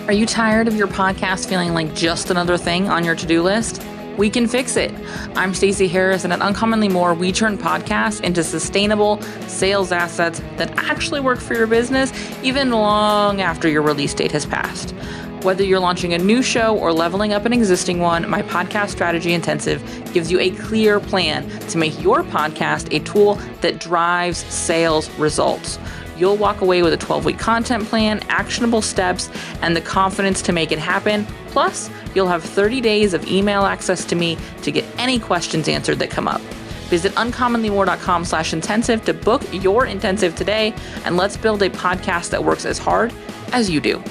Are you tired of your podcast feeling like just another thing on your to-do list? We can fix it. I'm Stacey Harris, and at Uncommonly More, we turn podcasts into sustainable sales assets that actually work for your business even long after your release date has passed. Whether you're launching a new show or leveling up an existing one, my podcast strategy intensive gives you a clear plan to make your podcast a tool that drives sales results. You'll walk away with a 12-week content plan, actionable steps, and the confidence to make it happen. Plus, you'll have 30 days of email access to me to get any questions answered that come up. Visit uncommonlymore.com/intensive to book your intensive today, and let's build a podcast that works as hard as you do.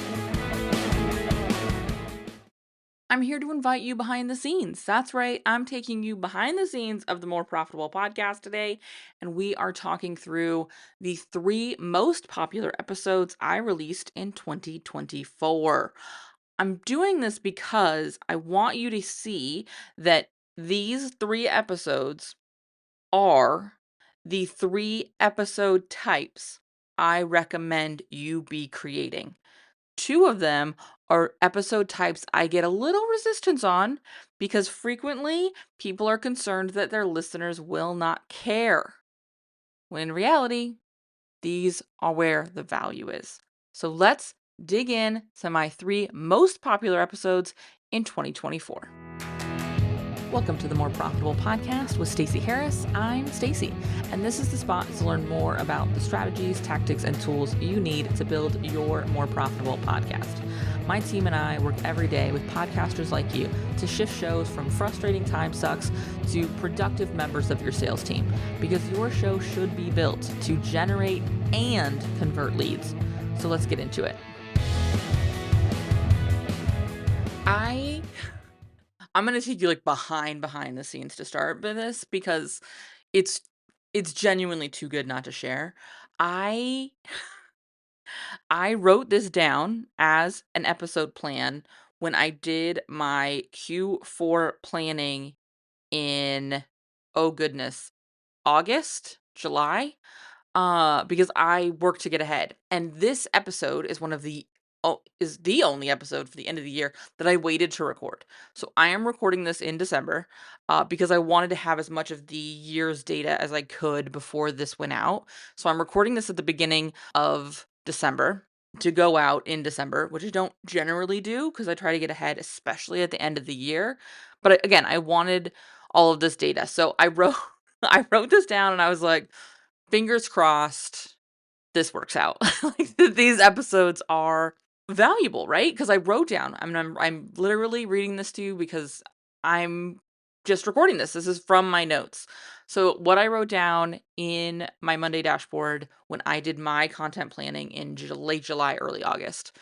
I'm here to invite you behind the scenes. That's right. I'm taking you behind the scenes of the More Profitable podcast today, and we are talking through the 3 most popular episodes I released in 2024. I'm doing this because I want you to see that these 3 episodes are the 3 episode types I recommend you be creating. 2 of them are episode types I get a little resistance on because frequently people are concerned that their listeners will not care. When in reality, these are where the value is. So let's dig in to my 3 most popular episodes in 2024. Welcome to the More Profitable Podcast with Stacey Harris. I'm Stacey, and this is the spot to learn more about the strategies, tactics, and tools you need to build your more profitable podcast. My team and I work every day with podcasters like you to shift shows from frustrating time sucks to productive members of your sales team, because your show should be built to generate and convert leads. So let's get into it. I'm going to take you like behind the scenes to start with this because it's genuinely too good not to share. I wrote this down as an episode plan when I did my Q4 planning in, oh goodness, August, July, because I work to get ahead. And this episode is is the only episode for the end of the year that I waited to record. So I am recording this in December, because I wanted to have as much of the year's data as I could before this went out. So I'm recording this at the beginning of December to go out in December, which I don't generally do because I try to get ahead, especially at the end of the year. But again, I wanted all of this data. So I wrote this down and I was like, fingers crossed this works out. Like these episodes are valuable, right? Because I wrote down, I'm literally reading this to you because I'm just recording this. This is from my notes. So what I wrote down in my Monday dashboard when I did my content planning in late July, early August,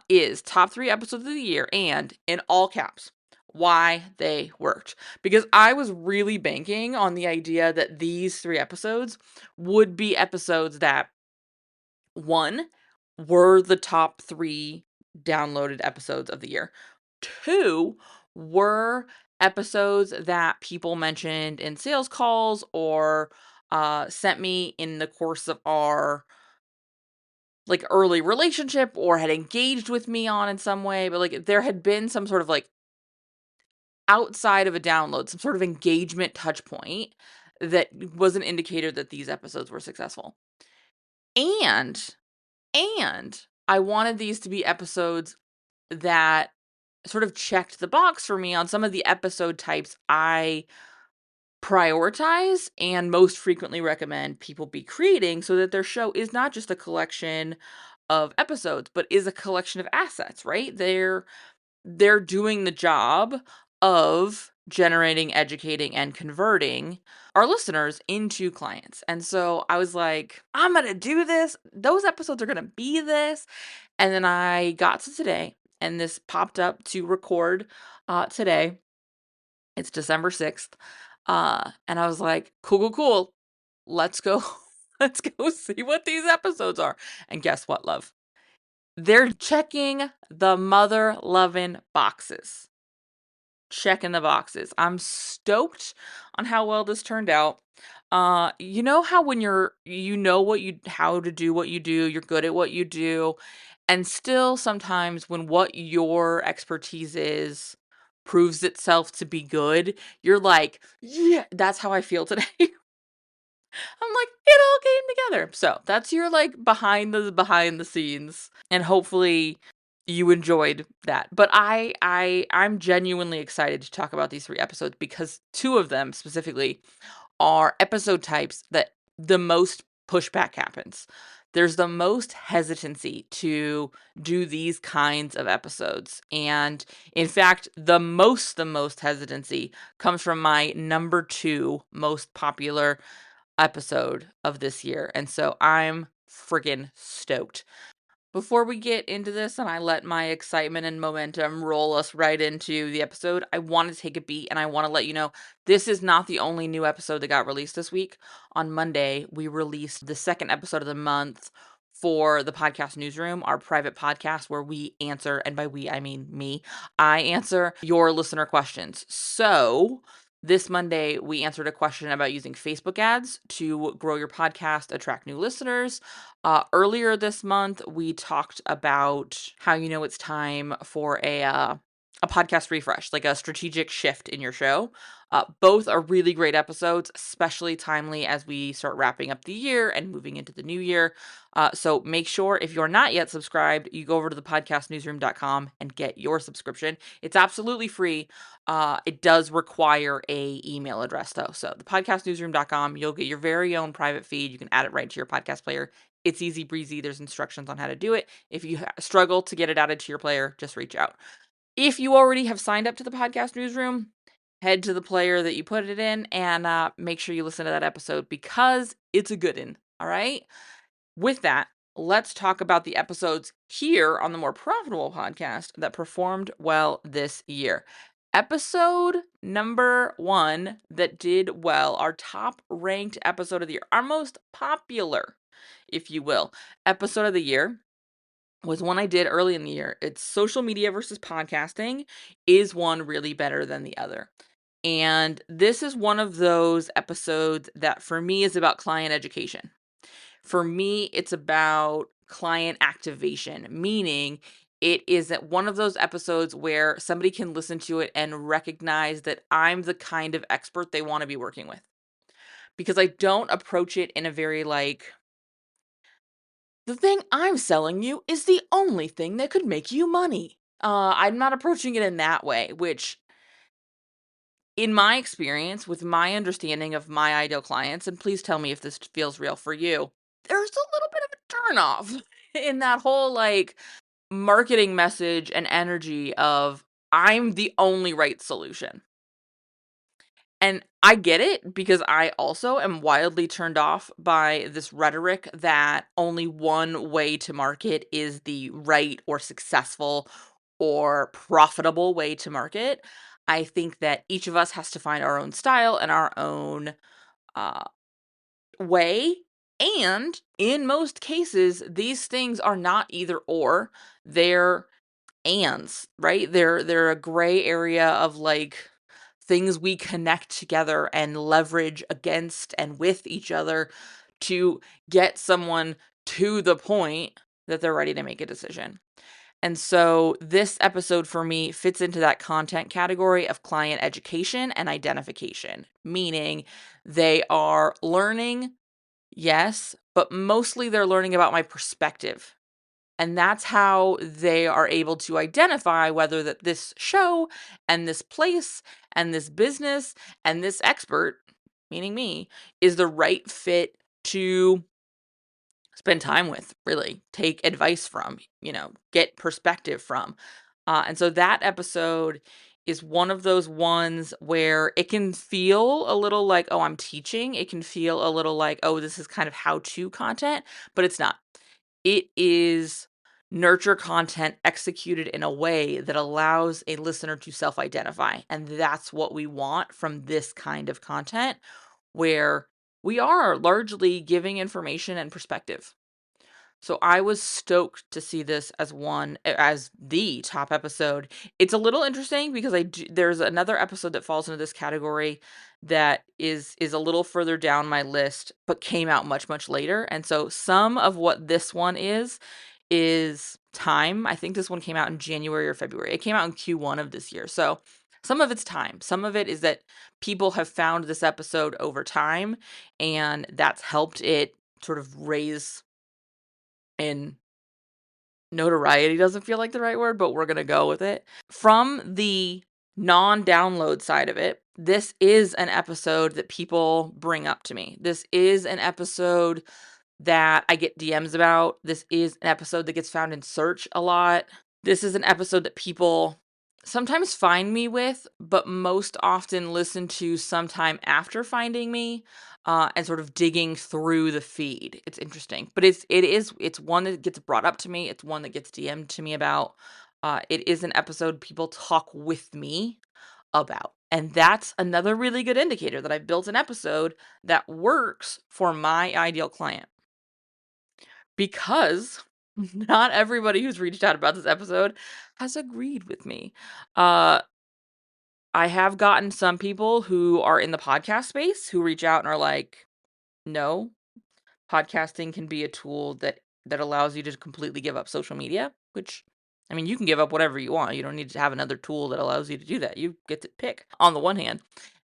is top 3 episodes of the year and in all caps, why they worked. Because I was really banking on the idea that these 3 episodes would be episodes that, 1, were the top 3 downloaded episodes of the year. 2, were episodes that people mentioned in sales calls or sent me in the course of our like early relationship or had engaged with me on in some way, but like there had been some sort of like outside of a download, some sort of engagement touch point that was an indicator that these episodes were successful. And I wanted these to be episodes that sort of checked the box for me on some of the episode types I prioritize and most frequently recommend people be creating so that their show is not just a collection of episodes, but is a collection of assets, right? They're doing the job of generating, educating, and converting our listeners into clients. And so I was like, I'm going to do this. Those episodes are going to be this. And then I got to today and this popped up to record today. It's December 6th. And I was like, cool. Let's go. Let's go see what these episodes are. And guess what, love? They're checking the mother loving boxes. Checking the boxes. I'm stoked on how well this turned out. You know how when how to do what you do, you're good at what you do, And still sometimes when what your expertise is proves itself to be good, you're like, yeah, that's how I feel today. I'm like, it all came together. So that's your like behind the scenes. And hopefully you enjoyed that. But I'm genuinely excited to talk about these 3 episodes because 2 of them specifically are episode types that the most pushback happens. There's the most hesitancy to do these kinds of episodes. And in fact, the most hesitancy comes from my number 2 most popular episode of this year. And so I'm friggin' stoked. Before we get into this and I let my excitement and momentum roll us right into the episode, I want to take a beat and I want to let you know this is not the only new episode that got released this week. On Monday, we released the second episode of the month for the podcast newsroom, our private podcast where we answer, and by we, I mean me, I answer your listener questions. So this Monday, we answered a question about using Facebook ads to grow your podcast, attract new listeners. Earlier this month, we talked about how you know it's time for a podcast refresh, like a strategic shift in your show. Both are really great episodes, especially timely as we start wrapping up the year and moving into the new year. So make sure if you're not yet subscribed, you go over to thepodcastnewsroom.com and get your subscription. It's absolutely free. It does require a email address though. So thepodcastnewsroom.com, you'll get your very own private feed. You can add it right to your podcast player. It's easy breezy. There's instructions on how to do it. If you struggle to get it added to your player, just reach out. If you already have signed up to the podcast newsroom, head to the player that you put it in and make sure you listen to that episode because it's a good one. All right. With that, let's talk about the episodes here on the More Profitable podcast that performed well this year. Episode number 1 that did well, our top ranked episode of the year, our most popular, if you will, episode of the year was one I did early in the year. It's social media versus podcasting. Is one really better than the other? And this is one of those episodes that for me is about client education. For me, it's about client activation, meaning it is one of those episodes where somebody can listen to it and recognize that I'm the kind of expert they want to be working with. Because I don't approach it in a very like, the thing I'm selling you is the only thing that could make you money. I'm not approaching it in that way, which in my experience, with my understanding of my ideal clients, and please tell me if this feels real for you, there's a little bit of a turnoff in that whole like marketing message and energy of I'm the only right solution. And I get it because I also am wildly turned off by this rhetoric that only one way to market is the right or successful or profitable way to market. I think that each of us has to find our own style and our own uh, way. And in most cases, these things are not either or, they're ands, right? They're a gray area of like things we connect together and leverage against and with each other to get someone to the point that they're ready to make a decision. And so this episode for me fits into that content category of client education and identification, meaning they are learning, yes, but mostly they're learning about my perspective. And that's how they are able to identify whether that this show and this place and this business and this expert, meaning me, is the right fit to spend time with, really take advice from, get perspective from. And so that episode is one of those ones where it can feel a little like, oh, I'm teaching. It can feel a little like, oh, this is kind of how-to content, but it's not. It is nurture content executed in a way that allows a listener to self-identify. And that's what we want from this kind of content, where we are largely giving information and perspective. So I was stoked to see this as the top episode. It's a little interesting because there's another episode that falls into this category that is a little further down my list, but came out much, much later. And so some of what this one is time. I think this one came out in January or February. It came out in Q1 of this year. So some of it's time. Some of it is that people have found this episode over time, and that's helped it sort of raise in notoriety. Doesn't feel like the right word, but we're going to go with it. From the non-download side of it, this is an episode that people bring up to me. This is an episode that I get DMs about. This is an episode that gets found in search a lot. This is an episode that people sometimes find me with, but most often listen to sometime after finding me, and sort of digging through the feed. It's interesting, but it's one that gets brought up to me. It's one that gets DM'd to me about. It is an episode people talk with me about. And that's another really good indicator that I've built an episode that works for my ideal client. Because not everybody who's reached out about this episode has agreed with me. I have gotten some people who are in the podcast space who reach out and are like, no, podcasting can be a tool that allows you to completely give up social media, which, I mean, you can give up whatever you want. You don't need to have another tool that allows you to do that. You get to pick on the one hand.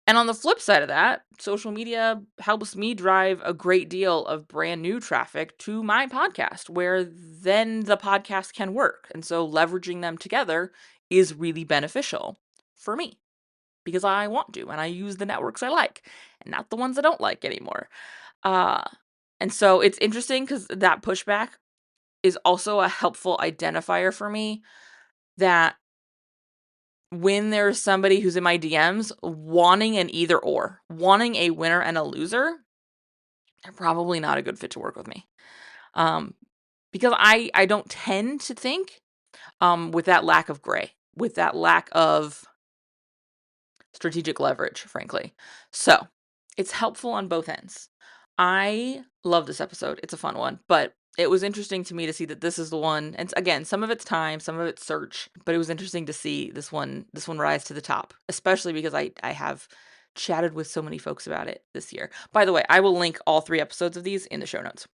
And on the flip side of that, social media helps me drive a great deal of brand new traffic to my podcast, where then the podcast can work. And so leveraging them together is really beneficial for me because I want to, and I use the networks I like and not the ones I don't like anymore. And so it's interesting because that pushback is also a helpful identifier for me that when there's somebody who's in my DMs wanting an either or, wanting a winner and a loser, they're probably not a good fit to work with me. Because I don't tend to think with that lack of gray, with that lack of strategic leverage, frankly. So it's helpful on both ends. I love this episode. It's a fun one, but it was interesting to me to see that this is the one. And again, some of it's time, some of it's search, but it was interesting to see this one rise to the top, especially because I have chatted with so many folks about it this year. By the way, I will link all 3 episodes of these in the show notes.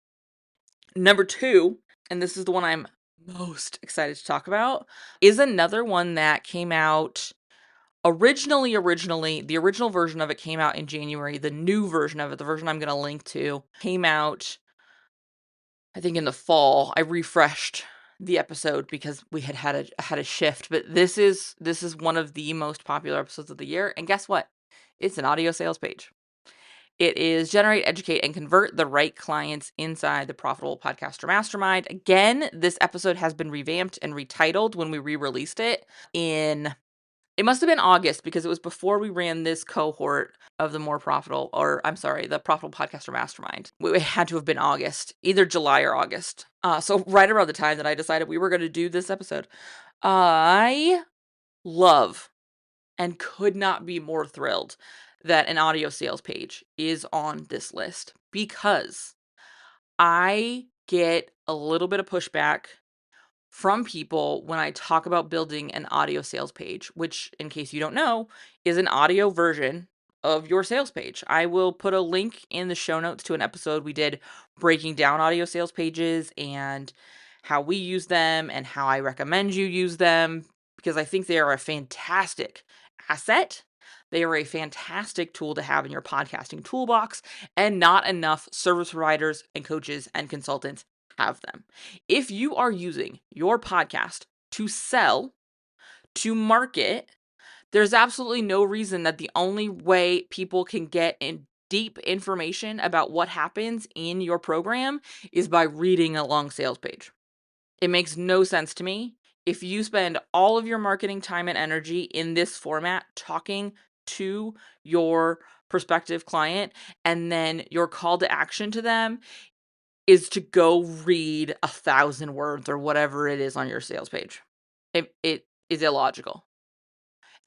Number 2, and this is the one I'm most excited to talk about, is another one that came out originally, the original version of it came out in January. The new version of it, the version I'm going to link to, came out, I think, in the fall. I refreshed the episode because we had a shift, but this is one of the most popular episodes of the year. And guess what? It's an audio sales page. It is Generate, Educate, and Convert the Right Clients Inside the Profitable Podcaster Mastermind. Again, this episode has been revamped and retitled when we re-released it it must have been August because it was before we ran this cohort of the the Profitable Podcaster Mastermind. It had to have been August, either July or August. So right around the time that I decided we were going to do this episode. I love and could not be more thrilled that an audio sales page is on this list because I get a little bit of pushback from people when I talk about building an audio sales page, which, in case you don't know, is an audio version of your sales page. I will put a link in the show notes to an episode we did breaking down audio sales pages and how we use them and how I recommend you use them because I think they are a fantastic asset. They are a fantastic tool to have in your podcasting toolbox, and not enough service providers and coaches and consultants have them. If you are using your podcast to sell, to market, there's absolutely no reason that the only way people can get in deep information about what happens in your program is by reading a long sales page. It makes no sense to me. If you spend all of your marketing time and energy in this format talking to your prospective client, and then your call to action to them is to go read 1,000 words or whatever it is on your sales page. It is illogical.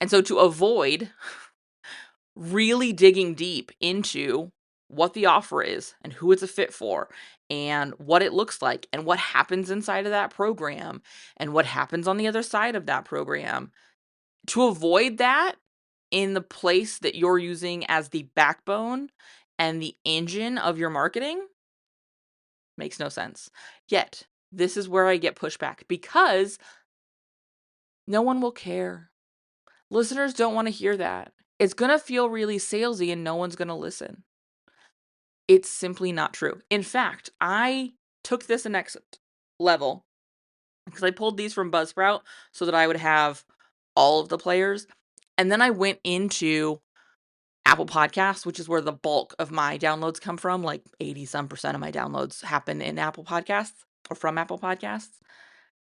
And so to avoid really digging deep into what the offer is and who it's a fit for and what it looks like and what happens inside of that program and what happens on the other side of that program, to avoid that in the place that you're using as the backbone and the engine of your marketing makes no sense. Yet, this is where I get pushback because no one will care. Listeners don't want to hear that. It's going to feel really salesy and no one's going to listen. It's simply not true. In fact, I took this a next level because I pulled these from Buzzsprout so that I would have all of the players. And then I went into Apple Podcasts, which is where the bulk of my downloads come from. Like 80% of my downloads happen in Apple Podcasts or from Apple Podcasts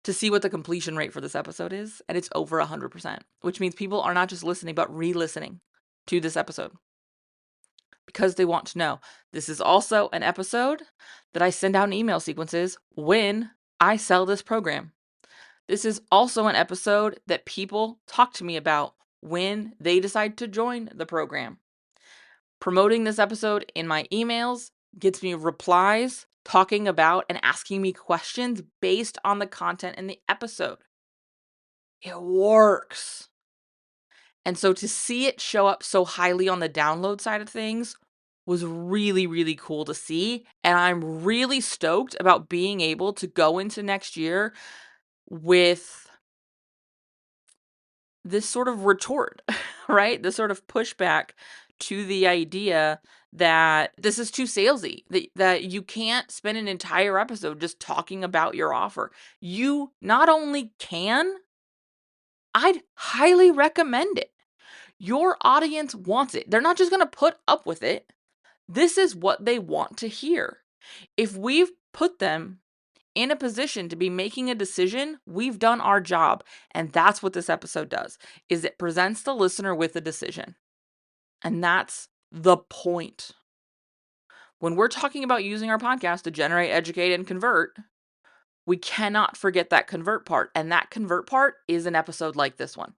to see what the completion rate for this episode is. And it's over 100%, which means people are not just listening, but re-listening to this episode because they want to know. This is also an episode that I send out in email sequences when I sell this program. This is also an episode that people talk to me about when they decide to join the program. Promoting this episode in my emails gets me replies talking about and asking me questions based on the content in the episode. It works. And so to see it show up so highly on the download side of things was really, really cool to see. And I'm really stoked about being able to go into next year with this sort of retort, right? This sort of pushback to the idea that this is too salesy, that you can't spend an entire episode just talking about your offer. You not only can, I'd highly recommend it. Your audience wants it. They're not just going to put up with it. This is what they want to hear. If we've put them in a position to be making a decision, we've done our job. And that's what this episode does, is it presents the listener with a decision. And that's the point. When we're talking about using our podcast to generate, educate, and convert, we cannot forget that convert part. And that convert part is an episode like this one.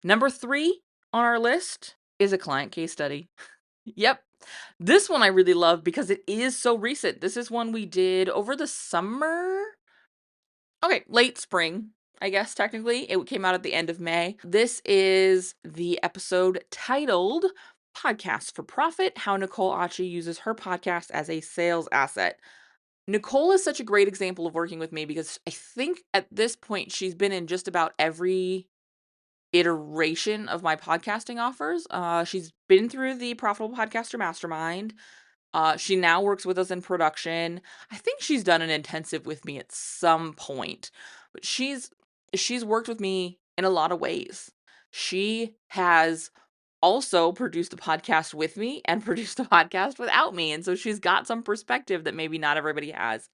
Number 3 on our list is a client case study. Yep. This one I really love because it is so recent. This is one we did over the summer. Okay, late spring, I guess, technically. It came out at the end of May. This is the episode titled Podcast for Profit, How Nicole Achi Uses Her Podcast as a Sales Asset. Nicole is such a great example of working with me because I think at this point she's been in just about every iteration of my podcasting offers. She's been through the Profitable Podcaster Mastermind. She now works with us in production. I think she's done an intensive with me at some point, but she's worked with me in a lot of ways. She has also produced a podcast with me and produced a podcast without me, and so she's got some perspective that maybe not everybody has.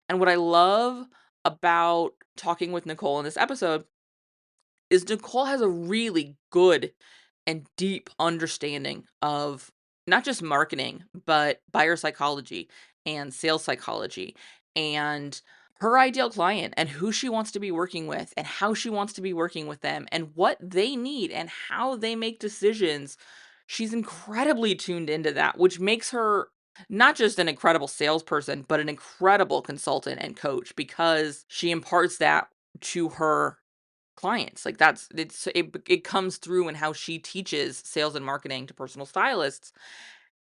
And what I love about talking with Nicole in this episode is Nicole has a really good and deep understanding of not just marketing, but buyer psychology and sales psychology and her ideal client and who she wants to be working with and how she wants to be working with them and what they need and how they make decisions. She's incredibly tuned into that, which makes her not just an incredible salesperson, but an incredible consultant and coach because she imparts that to her clients. Like it comes through in how she teaches sales and marketing to personal stylists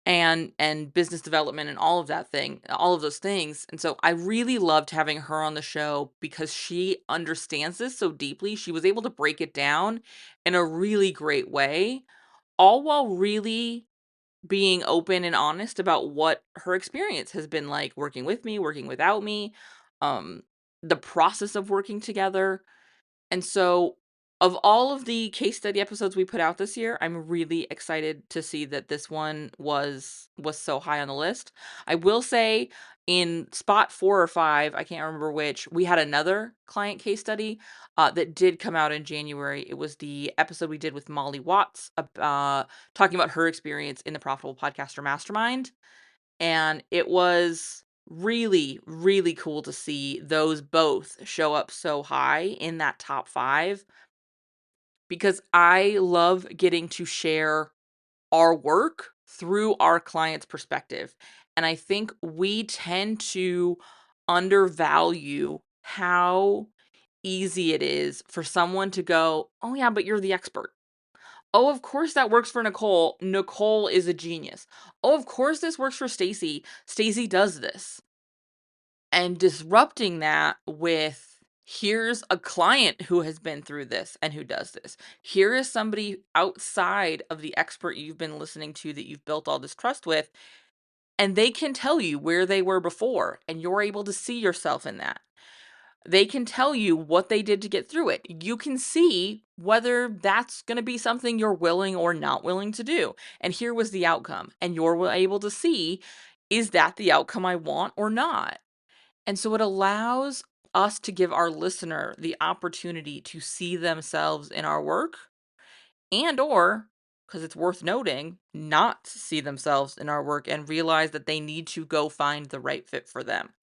and business development and all of those things. And so I really loved having her on the show because she understands this so deeply. She was able to break it down in a really great way, all while really being open and honest about what her experience has been like working with me, working without me, the process of working together. And so, of all of the case study episodes we put out this year, I'm really excited to see that this one was so high on the list. I will say in spot 4 or 5, I can't remember which, we had another client case study that did come out in January. It was the episode we did with Molly Watts, talking about her experience in the Profitable Podcaster Mastermind. And it was really, really cool to see those both show up so high in that top 5 because I love getting to share our work through our client's perspective. And I think we tend to undervalue how easy it is for someone to go, "Oh yeah, but you're the expert." "Oh, of course that works for Nicole. Nicole is a genius." "Oh, of course this works for Stacy. Stacy does this." and disrupting that with, here's a client who has been through this and who does this. Here is somebody outside of the expert you've been listening to that you've built all this trust with, and they can tell you where they were before, and you're able to see yourself in that. They can tell you what they did to get through it. You can see whether that's going to be something you're willing or not willing to do. And here was the outcome. And you're able to see, is that the outcome I want or not? And so it allows us to give our listener the opportunity to see themselves in our work, and or, because it's worth noting, not see themselves in our work and realize that they need to go find the right fit for them.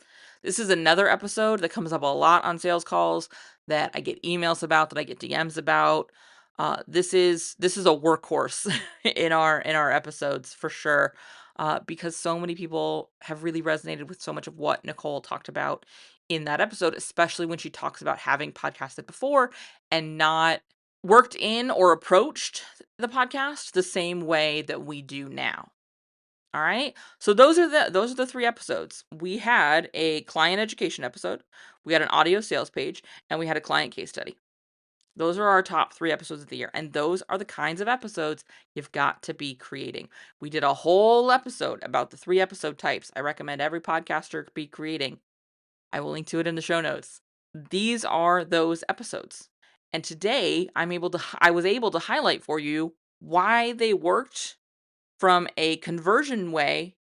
This is another episode that comes up a lot on sales calls, that I get emails about, that I get DMs about. This is a workhorse in our episodes for sure, because so many people have really resonated with so much of what Nicole talked about in that episode, especially when she talks about having podcasted before and not worked in or approached the podcast the same way that we do now. All right. So those are the 3 episodes. We had a client education episode, we had an audio sales page, and we had a client case study. Those are our top 3 episodes of the year. And those are the kinds of episodes you've got to be creating. We did a whole episode about the 3 episode types I recommend every podcaster be creating. I will link to it in the show notes. These are those episodes. And today I was able to highlight for you why they worked from a conversion way,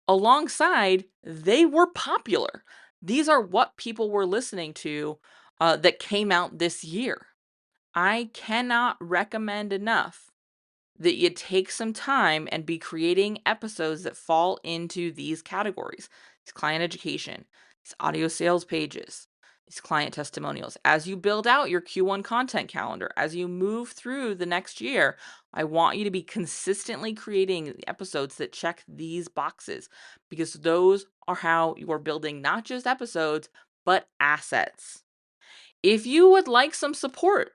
alongside they were popular. These are what people were listening to that came out this year. I cannot recommend enough that you take some time and be creating episodes that fall into these categories. It's client education, it's audio sales pages, it's client testimonials. As you build out your Q1 content calendar, as you move through the next year, I want you to be consistently creating episodes that check these boxes, because those are how you are building not just episodes, but assets. If you would like some support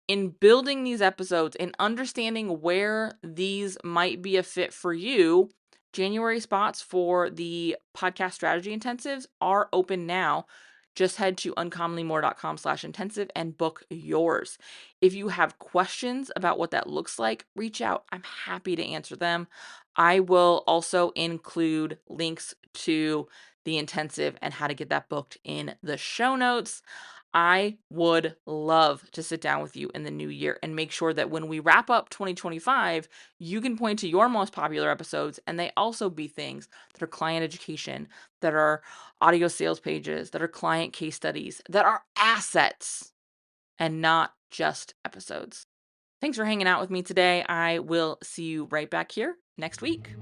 in building these episodes and understanding where these might be a fit for you, January spots for the podcast strategy intensives are open now. Just head to uncommonlymore.com/intensive and book yours. If you have questions about what that looks like, reach out. I'm happy to answer them. I will also include links to the intensive and how to get that booked in the show notes. I would love to sit down with you in the new year and make sure that when we wrap up 2025, you can point to your most popular episodes, and they also be things that are client education, that are audio sales pages, that are client case studies, that are assets, and not just episodes. Thanks for hanging out with me today. I will see you right back here next week.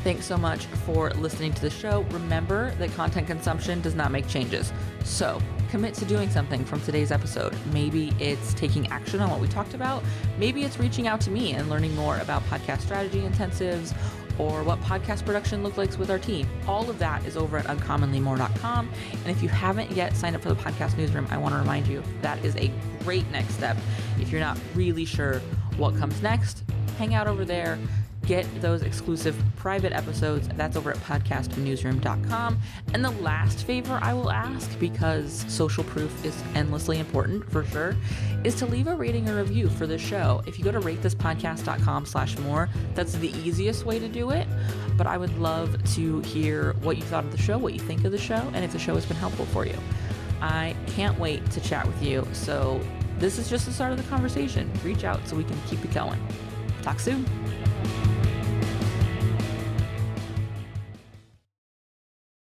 Thanks so much for listening to the show. Remember that content consumption does not make changes. So commit to doing something from today's episode. Maybe it's taking action on what we talked about. Maybe it's reaching out to me and learning more about podcast strategy intensives, or what podcast production looks like with our team. All of that is over at uncommonlymore.com. And if you haven't yet signed up for the podcast newsroom, I want to remind you that is a great next step. If you're not really sure what comes next, hang out over there. Get those exclusive private episodes. That's over at podcastnewsroom.com. And the last favor I will ask, because social proof is endlessly important for sure, is to leave a rating or review for the show. If you go to ratethispodcast.com/more, that's the easiest way to do it. But I would love to hear what you thought of the show, what you think of the show, and if the show has been helpful for you. I can't wait to chat with you. So this is just the start of the conversation. Reach out so we can keep it going. Talk soon.